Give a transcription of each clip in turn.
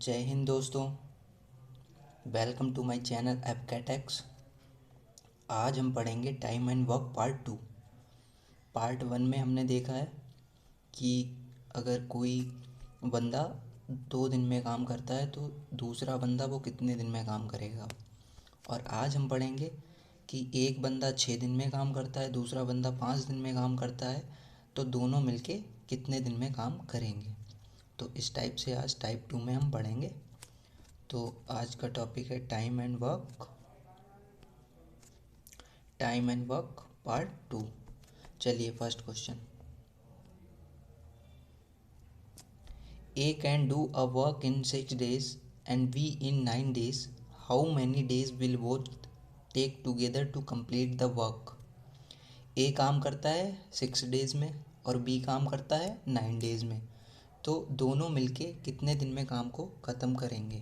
जय हिंद दोस्तों। वेलकम टू माय चैनल एपकैटेक्स। आज हम पढ़ेंगे टाइम एंड वर्क पार्ट 1 में हमने देखा है कि अगर कोई बंदा 2 दिन में काम करता है तो दूसरा बंदा वो कितने दिन में काम करेगा। और आज हम पढ़ेंगे कि एक बंदा 6 दिन में काम करता है, दूसरा बंदा 5 दिन में काम करता है, तो दोनों मिलके कितने दिन में काम करेंगे। तो इस टाइप से आज टाइप 2 में हम पढ़ेंगे। तो आज का टॉपिक है टाइम एंड वर्क पार्ट 2। चलिए first question. A can do a work in 6 days and B in 9 days। How many days will both take together to complete the work. A काम करता है 6 days में और B काम करता है 9 days में, तो दोनों मिलके कितने दिन में काम को ख़त्म करेंगे।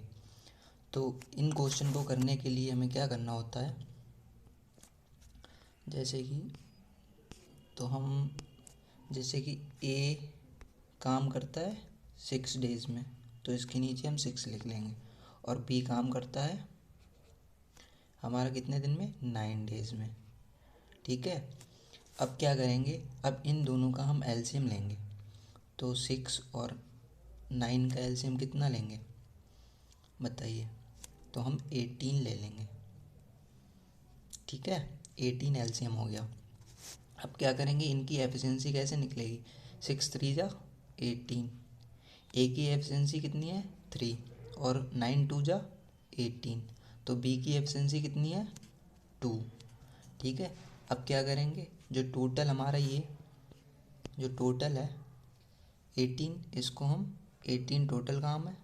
तो इन क्वेश्चन को करने के लिए हमें क्या करना होता है, जैसे कि ए काम करता है 6 days में, तो इसके नीचे हम 6 लिख लेंगे। और बी काम करता है हमारा कितने दिन में, 9 days में। ठीक है, अब क्या करेंगे, अब इन दोनों का हम एलसीएम लेंगे। तो 6 और 9 का एलसीएम कितना लेंगे बताइए। तो हम 18 ले लेंगे। ठीक है, 18 एलसीएम हो गया। अब क्या करेंगे, इनकी एफिशिएंसी कैसे निकलेगी। 6 3 जा 18। ए की एफिशिएंसी कितनी है 3 और 9 2 जा 18। तो बी की एफिशिएंसी कितनी है 2। ठीक है, अब क्या करेंगे, जो टोटल हमारा जो टोटल है 18, इसको हम 18 टोटल काम है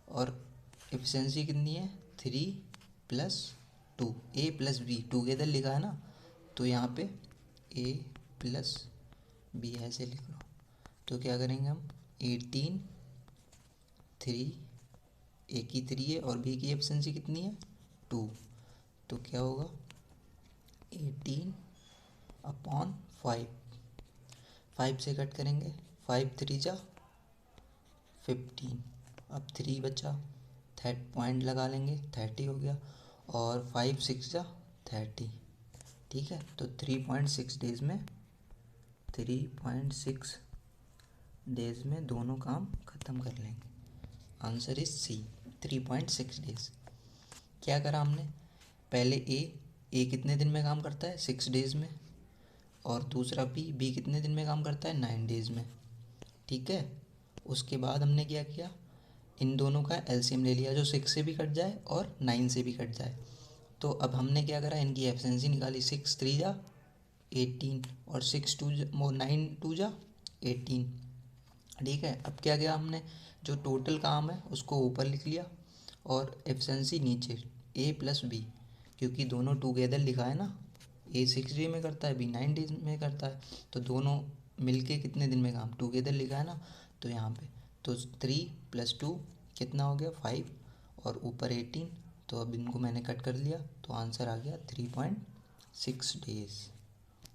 और एफिशिएंसी कितनी है 3 + 2। ए प्लस बी टुगेदर लिखा है ना, तो यहाँ पे ए प्लस बी ऐसे लिख लो। तो क्या करेंगे हम 18 3, ए की 3 है और बी की एफिशिएंसी कितनी है 2। तो क्या होगा 18/5। 5 से कट करेंगे, 5 3 जा 15। अब 3 बचा, पॉइंट लगा लेंगे, 30 हो गया। और 5 6 जा 30। ठीक है, तो 3.6 में दोनों काम ख़त्म कर लेंगे। Answer is C, 3.6 days. क्या करा हमने, पहले ए कितने दिन में काम करता है 6 days में, और दूसरा बी कितने दिन में काम करता है 9 days में। ठीक है, उसके बाद हमने क्या किया, इन दोनों का एलसीएम ले लिया, जो 6 से भी कट जाए और 9 से भी कट जाए। तो अब हमने क्या करा, इनकी एफिशिएंसी निकाली। 6 3 जा 18 और 9 2 जा 18। ठीक है, अब क्या किया हमने, जो टोटल काम है उसको ऊपर लिख लिया और एफिशिएंसी नीचे ए प्लस बी, क्योंकि दोनों टुगेदर लिखा है ना। ए 6 डे में करता है, बी 9 days में करता है, तो दोनों मिलके कितने दिन में काम, टुगेदर लिखा है ना। तो यहाँ पे तो 3 + 2 कितना हो गया 5 और ऊपर 18। तो अब इनको मैंने कट कर लिया, तो आंसर आ गया 3.6 days।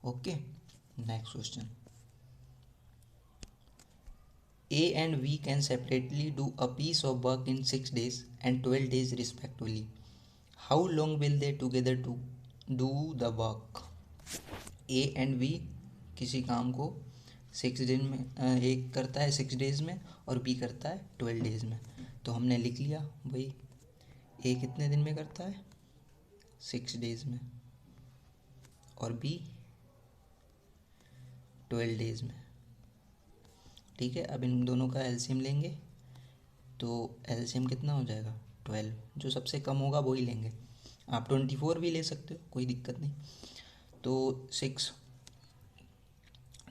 Okay, next question. A and B can separately do a piece of work in 6 days and 12 days respectively. How long will they together to do the work? A and B किसी काम को 6 दिन में, एक करता है 6 days में और बी करता है 12 days में। तो हमने लिख लिया भाई, ए कितने दिन में करता है 6 days में और बी 12 days में। ठीक है, अब इन दोनों का एलसीएम लेंगे, तो एलसीएम कितना हो जाएगा 12। जो सबसे कम होगा वही लेंगे, आप 24 भी ले सकते हो, कोई दिक्कत नहीं। तो 6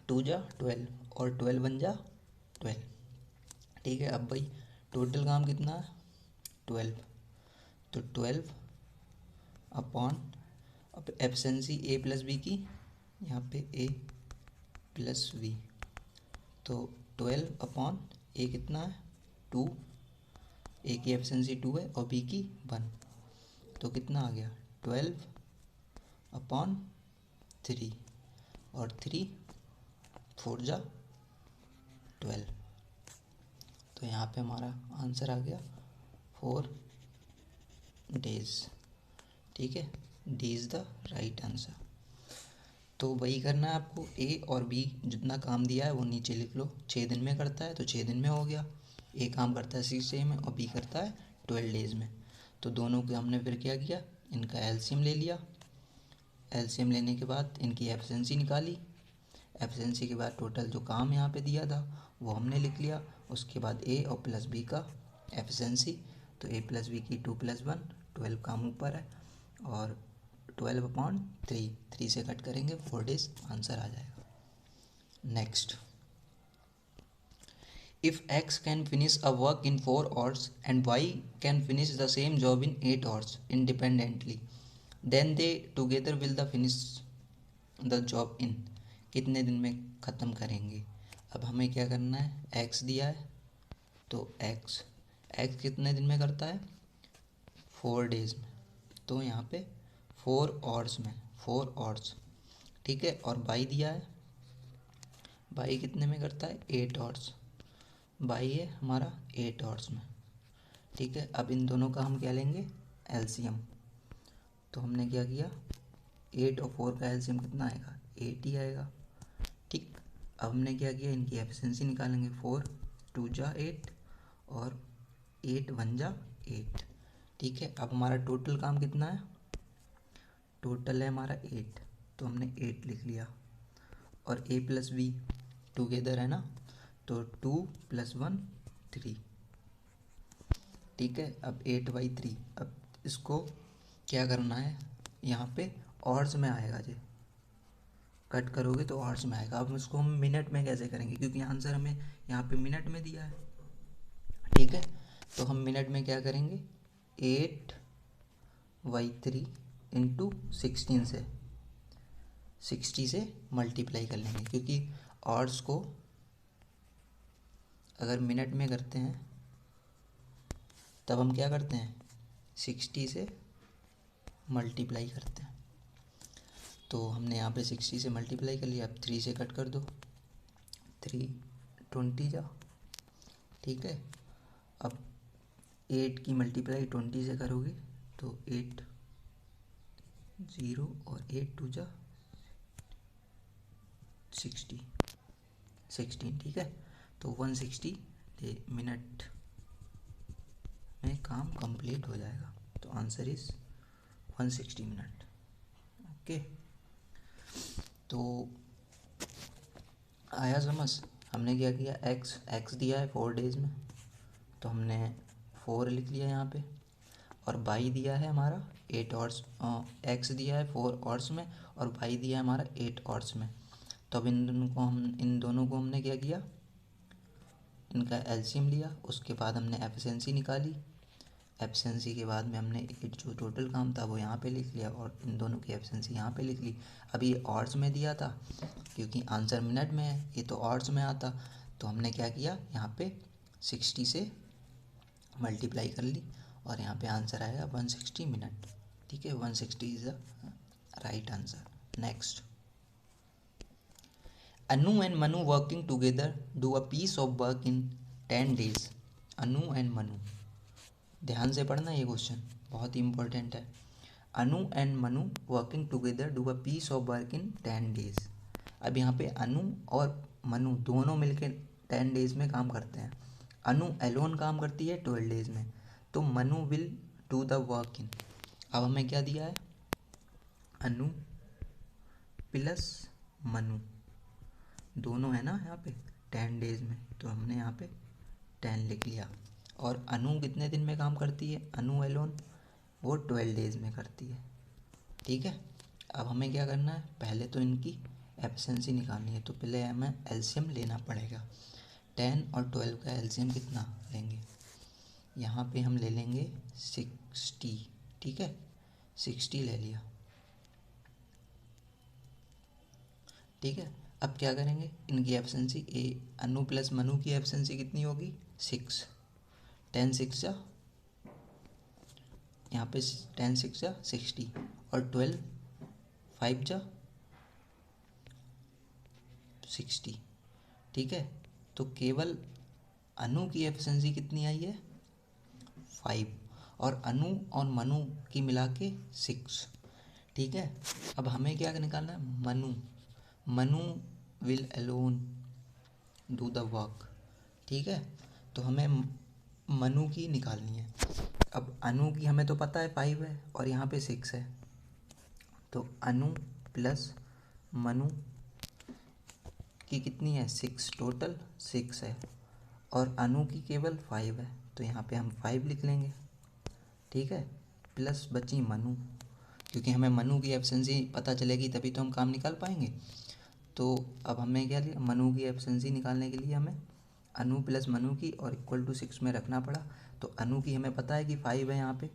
2 जा 12 और 12 1 जा 12। ठीक है, अब भाई टोटल काम कितना है 12। तो 12 अपॉन, अब एफिशिएंसी ए प्लस बी की, यहाँ पे ए प्लस बी, तो 12 / ए कितना है 2। ए की एफिशिएंसी 2 है और बी की 1, तो कितना आ गया 12/3 और 3 4 जा 12। तो यहाँ पे हमारा आंसर आ गया 4 days। ठीक है, D is the right answer. तो वही करना है आपको, ए और बी जितना काम दिया है वो नीचे लिख लो। 6 दिन में करता है तो 6 दिन में हो गया। ए काम करता है 6 डे में और बी करता है 12 डेज में। तो दोनों के हमने फिर क्या किया, इनका एलसीएम ले लिया। एलसीएम लेने के बाद इनकी एफिशिएंसी निकाली। एफिशिएंसी के बाद टोटल जो काम यहाँ पे दिया था वो हमने लिख लिया। उसके बाद ए और प्लस बी का एफिशिएंसी, तो ए प्लस बी की 2 + 1 12 काम ऊपर है और 12/3, 3 से कट करेंगे 4 डेज, आंसर आ जाएगा। Next, if X can finish a work in 4 hours and Y can finish the same job in 8 hours independently, then they together will the finish the job in, कितने दिन में ख़त्म करेंगे। अब हमें क्या करना है, एक्स दिया है तो एक्स कितने दिन में करता है, 4 डेज में, तो यहाँ पे 4 hours में, 4 hours। ठीक है, और बाई दिया है, बाई कितने में करता है, 8 hours। बाई है हमारा 8 hours में। ठीक है, अब इन दोनों का हम क्या लेंगे, एलसीएम। तो हमने क्या किया, 8 और 4 का एलसीएम कितना आएगा, 8 ही आएगा। ठीक, अब हमने क्या किया, इनकी एफिशिएंसी निकालेंगे। 4 2 जा 8 और 8 1 जा 8। ठीक है, अब हमारा टोटल काम कितना है, टोटल है हमारा 8, तो हमने 8 लिख लिया। और ए प्लस बी टुगेदर है ना, तो 2 + 1 3। ठीक है, अब 8/3। अब इसको क्या करना है, यहाँ पे ऑर्स में आएगा जी, कट करोगे तो ऑर्स में आएगा। अब इसको हम मिनट में कैसे करेंगे, क्योंकि आंसर हमें यहाँ पे मिनट में दिया है। ठीक है, तो हम मिनट में क्या करेंगे, 8/3 इंटू 16 से 60 से मल्टीप्लाई कर लेंगे, क्योंकि ऑर्स को अगर मिनट में करते हैं तब हम क्या करते हैं, 60 से मल्टीप्लाई करते हैं। तो हमने यहाँ पे 60 से मल्टीप्लाई कर लिया। अब 3 से कट कर दो, 3 20 जा। ठीक है, अब 8 की मल्टीप्लाई 20 से करोगे तो 8 0 और 8 2 जा 16। ठीक है, तो 160 मिनट में काम कंप्लीट हो जाएगा। तो आंसर इज 160 मिनट। ओके, तो आया समझ। हमने क्या किया, एक्स दिया है 4 डेज में, तो हमने 4 लिख लिया यहाँ पे। और बाई दिया है हमारा 8 hours, एक्स दिया है 4 hours में और बाई दिया है हमारा 8 hours में। तो अब इन दोनों को हमने क्या किया, इनका एलसीएम लिया। उसके बाद हमने एफिशिएंसी निकाली। एफिशिएंसी के बाद में हमने जो टोटल काम था वो यहाँ पे लिख लिया और इन दोनों की एफिशिएंसी यहाँ पे लिख ली। अब ये ऑर्स में दिया था, क्योंकि आंसर मिनट में है, ये तो ऑर्स में आता, तो हमने क्या किया, यहाँ पे 60 से मल्टीप्लाई कर ली और यहाँ पे आंसर आएगा 160 मिनट। ठीक है, 160 is the right answer. Next, Anu and Manu working together do a piece of work in 10 days। Anu and Manu, ध्यान से पढ़ना, ये क्वेश्चन बहुत ही इंपॉर्टेंट है। Anu and Manu working together do a piece of work in 10 days। अब यहाँ पे अनु और मनु दोनों मिलकर 10 days में काम करते हैं। अनु एलोन काम करती है 12 days में, तो Manu will do the work in. अब हमें क्या दिया है, अनु प्लस मनु दोनों है ना यहाँ पे 10 days में, तो हमने यहाँ पे 10 लिख लिया। और अनु कितने दिन में काम करती है, अनु एलोन वो 12 days में करती है। ठीक है, अब हमें क्या करना है, पहले तो इनकी एफिशिएंसी निकालनी है, तो पहले हमें एलसीएम लेना पड़ेगा। 10 और 12 का एलसीएम कितना लेंगे, यहाँ पे हम ले लेंगे 60। ठीक है, 60 ले लिया। ठीक है, अब क्या करेंगे, इनकी एफिशिएंसी अनु प्लस मनु की एफिशिएंसी कितनी होगी, 6। 10 6 जा, यहाँ पे 10 6 जा 60 और 12 5 जा 60। ठीक है, तो केवल अनु की एफिशिएंसी कितनी आई है, 5 और अनु और मनु की मिला के 6। ठीक है, अब हमें क्या निकालना है, Manu. Manu will alone do the work. ठीक है, तो हमें मनु की निकालनी है। अब अनु की हमें तो पता है 5 है और यहाँ पे 6 है, तो अनु प्लस मनु की कितनी है, 6, टोटल 6 है और अनु की केवल 5 है, तो यहाँ पे हम 5 लिख लेंगे। ठीक है, प्लस बची मनु, क्योंकि हमें मनु की एब्सेंसी पता चलेगी तभी तो हम काम निकाल पाएंगे। तो अब हमें क्या लिया, मनु की एब्सेंसी निकालने के लिए हमें अनु प्लस मनु की और इक्वल टू 6 में रखना पड़ा। तो अनु की हमें पता है कि 5 है यहाँ पे,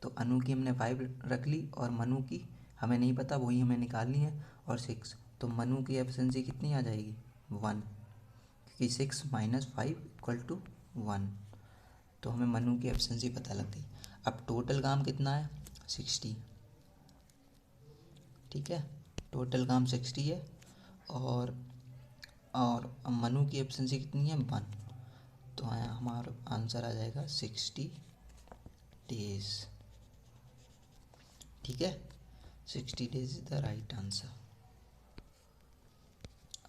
तो अनु की हमने 5 रख ली और मनु की हमें नहीं पता, वही हमें निकालनी है, और 6। तो मनु की एब्सेंसी कितनी आ जाएगी, 1, क्योंकि 6 - 5 = 1। तो हमें मनु की एब्सेंसी पता लग गई। अब टोटल काम कितना है, 60। ठीक है, टोटल काम 60 है और मनु की एब्सेंसी कितनी है, 1। तो हमारा आंसर आ जाएगा 60 डेज। ठीक है, 60 days is the right answer,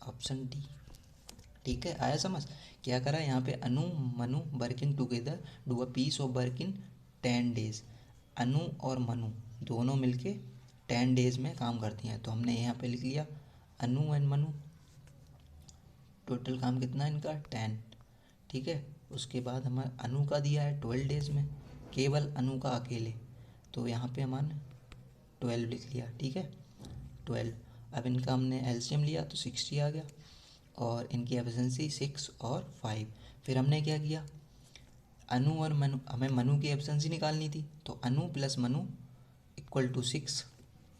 option D. ठीक है, आया समझ। क्या करा यहाँ पे, Anu Manu working together do a piece of work in 10 डेज। अनु और मनु दोनों मिलके 10 डेज में काम करती हैं, तो हमने यहाँ पे लिख लिया अनु एंड मनु। टोटल काम कितना है इनका, 10। ठीक है, उसके बाद हमारे अनु का दिया है 12 डेज में, केवल अनु का अकेले, तो यहाँ पे हमारे 12 लिख लिया। ठीक है, 12। अब इनका हमने एलसीएम लिया तो 60 आ गया और इनकी एब्सेंसी 6 और 5। फिर हमने क्या किया, अनु और मनु, हमें मनु की एब्सेंसी निकालनी थी, तो अनु प्लस मनु इक्वल टू 6,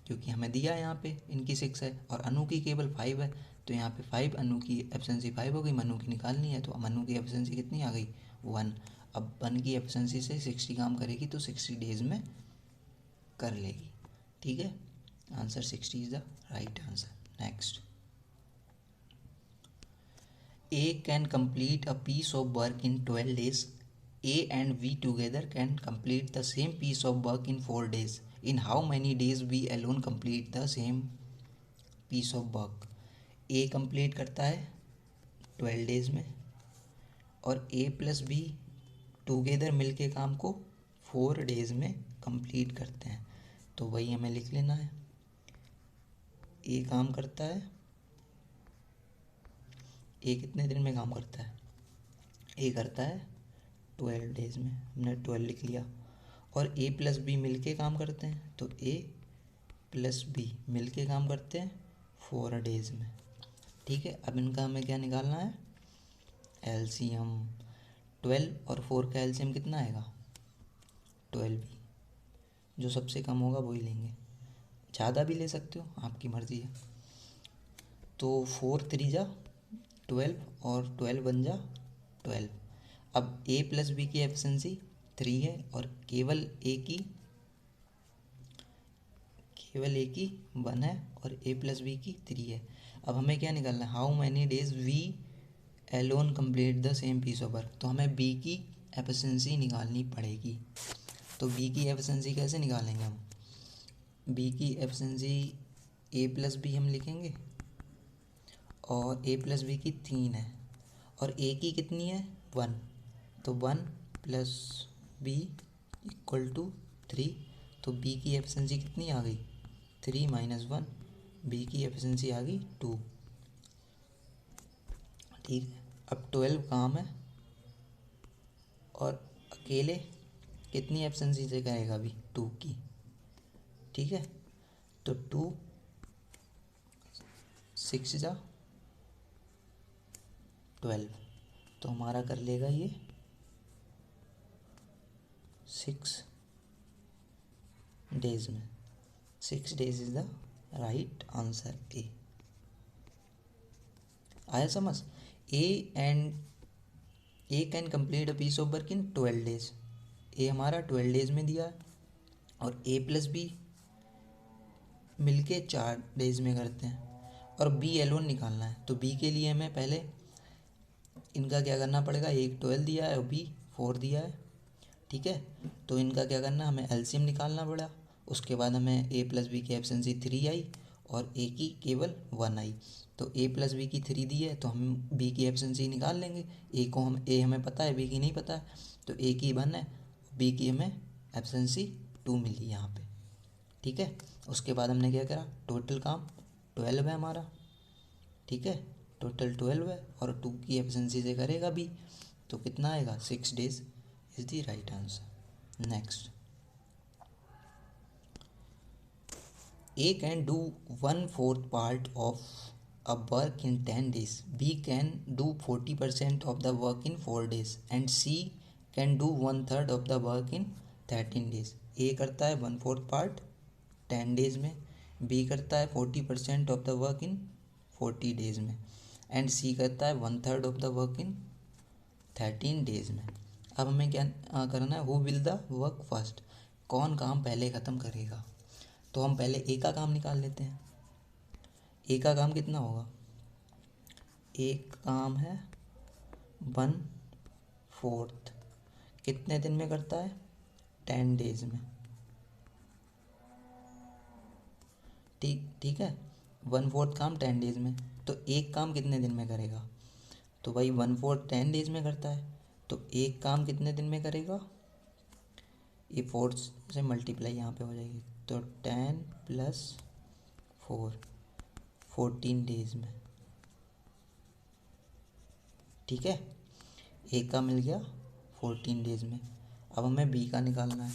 क्योंकि हमें दिया यहाँ पे इनकी 6 है और अनु की केवल 5 है, तो यहाँ पे 5, अनु की एब्सेंसी 5 हो गई, मनु की निकालनी है, तो मनु की एब्सेंसी कितनी आ गई, 1। अब 1 की एब्सेंसी से 60 काम करेगी तो 60 डेज में कर लेगी। ठीक है, answer 60 is the right answer. Next, A can complete a piece of work in 12 days. A and V together can complete the same piece of work in 4 days. In how many days V alone complete the same piece of work? A complete करता है 12 days में और A plus B together मिलके काम को 4 days में complete करते हैं, तो वही हमें लिख लेना है। A काम करता है, ए कितने दिन में काम करता है, ए करता है 12 डेज में, हमने 12 लिख लिया। और ए प्लस बी मिल के काम करते हैं, तो ए प्लस बी मिल के काम करते हैं 4 डेज में। ठीक है, अब इनका हमें क्या निकालना है, एलसीएम। 12 और 4 का एलसीएम कितना आएगा, 12 भी, जो सबसे कम होगा वही लेंगे, ज़्यादा भी ले सकते हो, आपकी मर्ज़ी है। तो 4 3 जा 12 और 12 बन जा 12। अब ए प्लस बी की एफिशिएंसी 3 है और केवल ए की 1 है और ए प्लस बी की 3 है। अब हमें क्या निकालना है, how many days we alone complete the same piece of work. तो हमें बी की एफिशिएंसी निकालनी पड़ेगी। तो बी की एफिशिएंसी कैसे निकालेंगे हम, बी की एफिशिएंसी ए प्लस बी हम लिखेंगे और ए प्लस बी की 3 है और ए की कितनी है 1, तो 1 प्लस बी इक्वल टू 3। तो बी की एफिशिएंसी कितनी आ गई, 3 - 1, बी की एफिशिएंसी आ गई 2। ठीक है, अब 12 काम है और अकेले कितनी एफिशिएंसी से करेगा अभी, 2 की। ठीक है, तो 2 6 जा 12, तो हमारा कर लेगा ये 6 डेज में। 6 days is the right answer, A. आया समझ। A can complete a piece of work in 12 days. A हमारा 12 डेज में दिया है और ए प्लस बी मिलके 4 डेज में करते हैं और बी एलोन निकालना है। तो बी के लिए हमें पहले इनका क्या करना पड़ेगा, एक 12 दिया है और बी 4 दिया है, ठीक है। तो इनका क्या करना, हमें एलसीएम निकालना पड़ा। उसके बाद हमें ए प्लस बी की एफिशिएंसी 3 आई और ए की केवल 1 आई। तो ए प्लस बी की 3 दी है तो हम बी की एफिशिएंसी निकाल लेंगे। ए हमें पता है, बी की नहीं पता है, तो ए की 1 है, बी की हमें एफिशिएंसी 2 मिली यहाँ पे। ठीक है। उसके बाद हमने क्या करा, टोटल काम 12 है हमारा। ठीक है, टोटल 12 है और 2 की एफिशिएंसी से करेगा बी, तो कितना आएगा, 6 days is the right answer. Next, A can do 1/4 part of a work in 10 days. B can do 40% of the work in 4 days. And C can do 1/3 of the work in 13 days. A करता है 1/4 part 10 days में, B करता है 40% of the work in 40 days में, and C करता है 1/3 of the work in 13 days में। अब हमें क्या करना है, who will the work first, कौन काम पहले ख़त्म करेगा। तो हम पहले ए का काम निकाल लेते हैं। ए का काम कितना होगा, एक काम है 1/4, कितने दिन में करता है, 10 डेज में। ठीक है, 1/4 काम 10 डेज में, तो एक काम कितने दिन में करेगा, तो भाई 1/4 10 डेज में करता है, तो एक काम कितने दिन में करेगा, ये 4 से मल्टीप्लाई यहाँ पे हो जाएगी, तो 10 + 4 14 डेज में। ठीक है, एक का मिल गया 14 डेज में। अब हमें बी का निकालना है,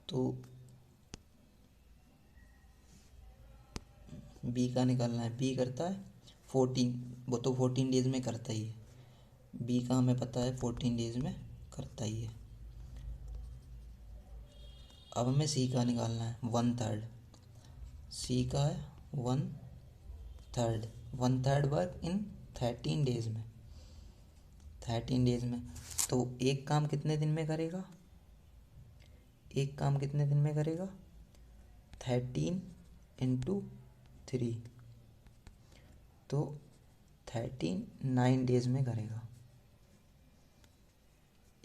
तो बी का निकालना है, बी करता है 14, वो तो 14 डेज में करता ही है, बी का हमें पता है 14 डेज में करता ही है। अब हमें सी का निकालना है 1/3, सी का है 1/3, 1/3 वर्क इन 13 डेज में, 13 डेज में। तो एक काम कितने दिन में करेगा, एक काम कितने दिन में करेगा, 13 × 3, तो 9 डेज में करेगा।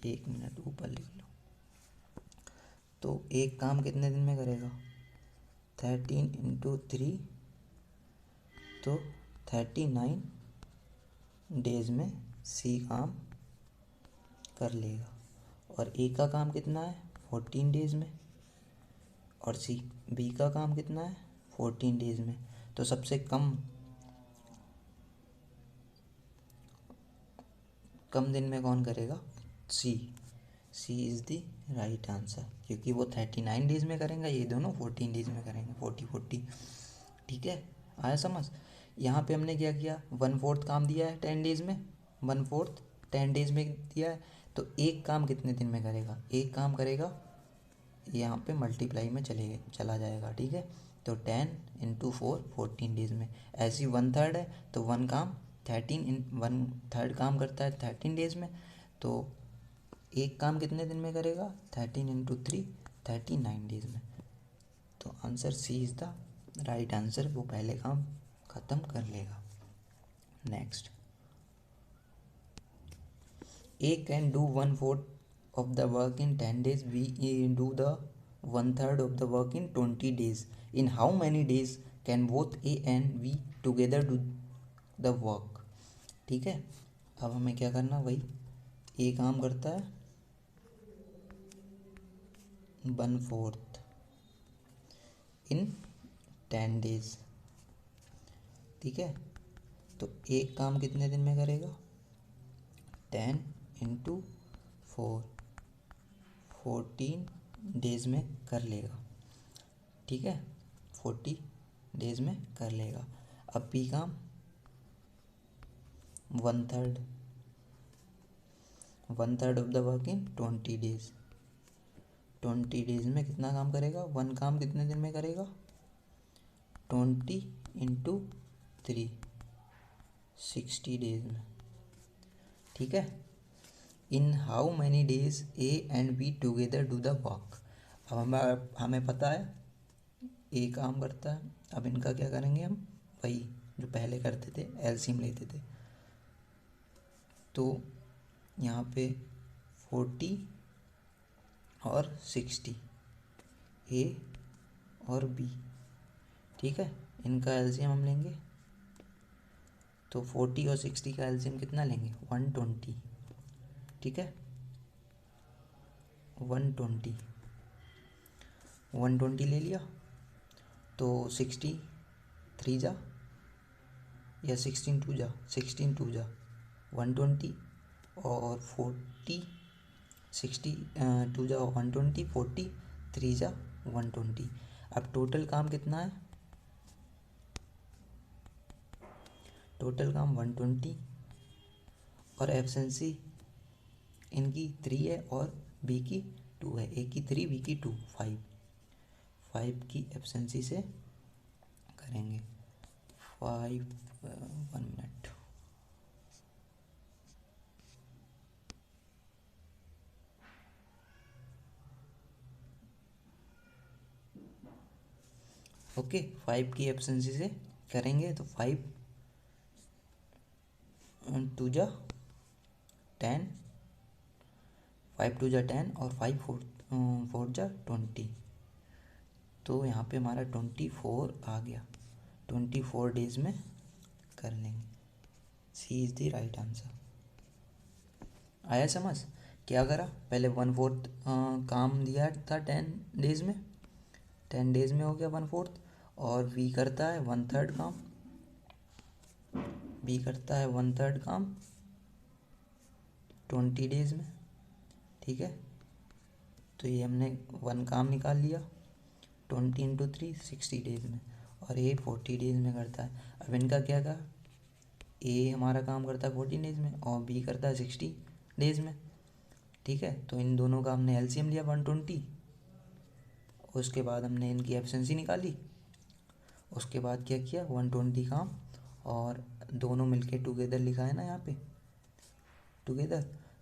1 मिनट ऊपर लिख लो। तो एक काम कितने दिन में करेगा, 13 × 3, तो 39 डेज में सी काम कर लेगा। और ए का काम कितना है, 14 डेज में, और बी का काम कितना है, 14 डेज में। तो सबसे कम दिन में कौन करेगा, सी इज़ द राइट आंसर, क्योंकि वो 39 डेज में करेंगे, ये दोनों 14 डेज में करेंगे, 40। ठीक है, आया समझ। यहाँ पे हमने क्या किया, 1/4 काम दिया है 10 डेज में, 1/4 10 डेज में दिया है, तो एक काम कितने दिन में करेगा, एक काम करेगा, यहाँ पे मल्टीप्लाई में चला जाएगा। ठीक है, तो 10 × 4 14 डेज में। ऐसी 1/3 है तो 1/3 काम करता है 13 डेज में, तो एक काम कितने दिन में करेगा, 13 × 3 39 डेज में। तो answer C is the right answer, वो पहले काम ख़त्म कर लेगा। Next, A can do 1/4 of the work in 10 days, we do the 1/3 of the work in 20 days. In how many days can both A and B together do the work? ठीक है, अब हमें क्या करना, भाई ए काम करता है 1/4 इन 10 डेज। ठीक है, तो एक काम कितने दिन में करेगा, 10 × 4 14 डेज में कर लेगा। ठीक है, 40 डेज में कर लेगा। अब बी काम 1/3 of the work in 20 days, 20 days में कितना काम करेगा, वन काम कितने दिन में करेगा, 20 × 3 60 डेज में। ठीक है, in how many days A and be together do the work. अब हमें पता है ए काम करता है, अब इनका क्या करेंगे हम, वही जो पहले करते थे, एलसीएम लेते थे। तो यहाँ पे 40 और 60, ए और बी, ठीक है। इनका एलसीएम हम लेंगे, तो 40 और 60 का एलसीएम कितना लेंगे, 120, ठीक है। 120 ले लिया, तो 60 3 जा या 16 2 जा, 120, और 40 60 2 जा 120, 40 3 जा 120। अब टोटल काम कितना है, टोटल काम 120, और एफिशिएंसी इनकी 3 है और बी की 2 है, ए की 3 बी की 2, 5 की एफिशिएंसी से करेंगे। 1 मिनट, ओके। 5 की एफिशिएंसी से करेंगे, तो 5 2 जा 10, 5 2 जा 10 और 5 4 जा 20, तो यहाँ पे हमारा 24 आ गया। 24 डेज में कर लेंगे, सी इज़ द राइट आंसर। आया समझ, क्या करा, पहले 1/4 काम दिया था 10 डेज में, 10 डेज में हो गया 1/4, और बी करता है 1/3 काम, बी करता है 1/3 काम 20 डेज में, ठीक है। तो ये हमने 1 काम निकाल लिया, 20 × 3 60 डेज में, और ये 40 डेज में करता है। अब इनका क्या कहा, ए हमारा काम करता है 40 डेज में और बी करता है 60 डेज में, ठीक है। तो इन दोनों का हमने एलसीएम लिया 120, उसके बाद हमने इनकी एफिशिएंसी निकाली, उसके बाद क्या किया 120 काम, और दोनों मिलके टुगेदर लिखा है ना यहाँ पे टुगेदर,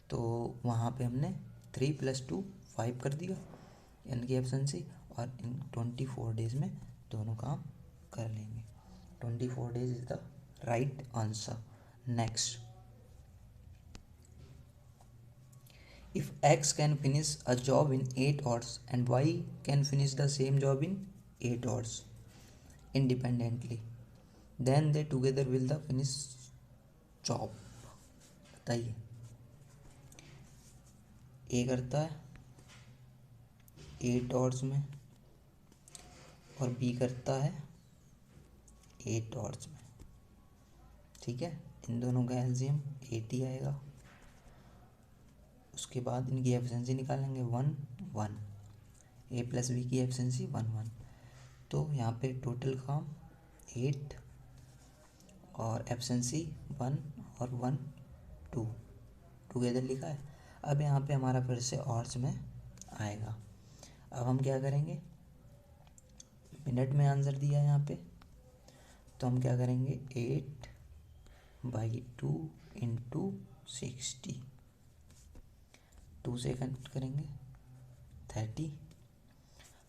तो वहाँ पे हमने 3 + 2 5 कर दिया इनकी एफिशिएंसी, और इन 24 डेज में दोनों काम कर लेंगे। 24 days is the right answer. Next, if X can finish a job in 8 hours and Y can finish the same job in 8 hours independently, then they together will the finish job। बताइए, ए करता है 8 hours में और B करता है 8 hours में, ठीक है। इन दोनों का एलसीएम 80 आएगा, उसके बाद इनकी एफिशिएंसी निकालेंगे 1 1, ए + बी की एफिशिएंसी 1 1, तो यहाँ पे टोटल काम 8 और एफिशिएंसी 1 और 1 2 टुगेदर लिखा है। अब यहाँ पे हमारा फिर से आवर्स में आएगा। अब हम क्या करेंगे, मिनट में आंसर दिया है यहाँ पे, तो हम क्या करेंगे 8/2 × 60, 2 से कनेक्ट करेंगे 30,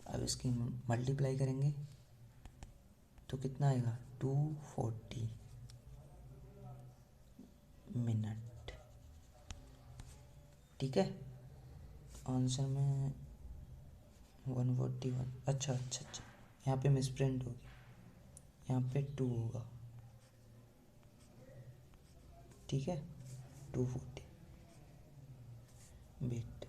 अब इसकी मल्टीप्लाई करेंगे तो कितना आएगा 240 मिनट, ठीक है। आंसर में 141, अच्छा, यहाँ पे मिसप्रिंट होगी, यहाँ पे 2 होगा, ठीक है। 240 वेट,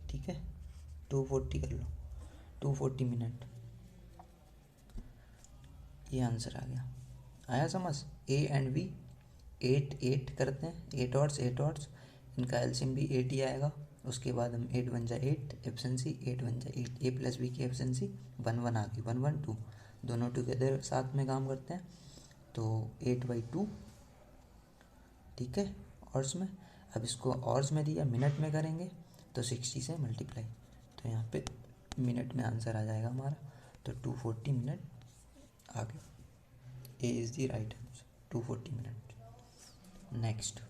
ठीक है, 240 कर लो, 240 मिनट, ये आंसर आ गया। आया समझ, ए एंड बी 8 8 करते हैं, 8 hours, इनका एलसीएम भी 8 ही आएगा। उसके बाद हम 8 1 जा 8, एफिशिएंसी 8 1 जा 8, ए + बी की एफिशिएंसी 1 1 आ गई, 1 1 2, दोनों टुगेदर साथ में काम करते हैं, तो 8/2, ठीक है, आवर्स में। अब इसको आवर्स में दिया, मिनट में करेंगे तो 60 से मल्टीप्लाई, तो यहाँ पे मिनट में आंसर आ जाएगा हमारा, तो 240 मिनट आ गया। A is the right answer, 240 minute. Next,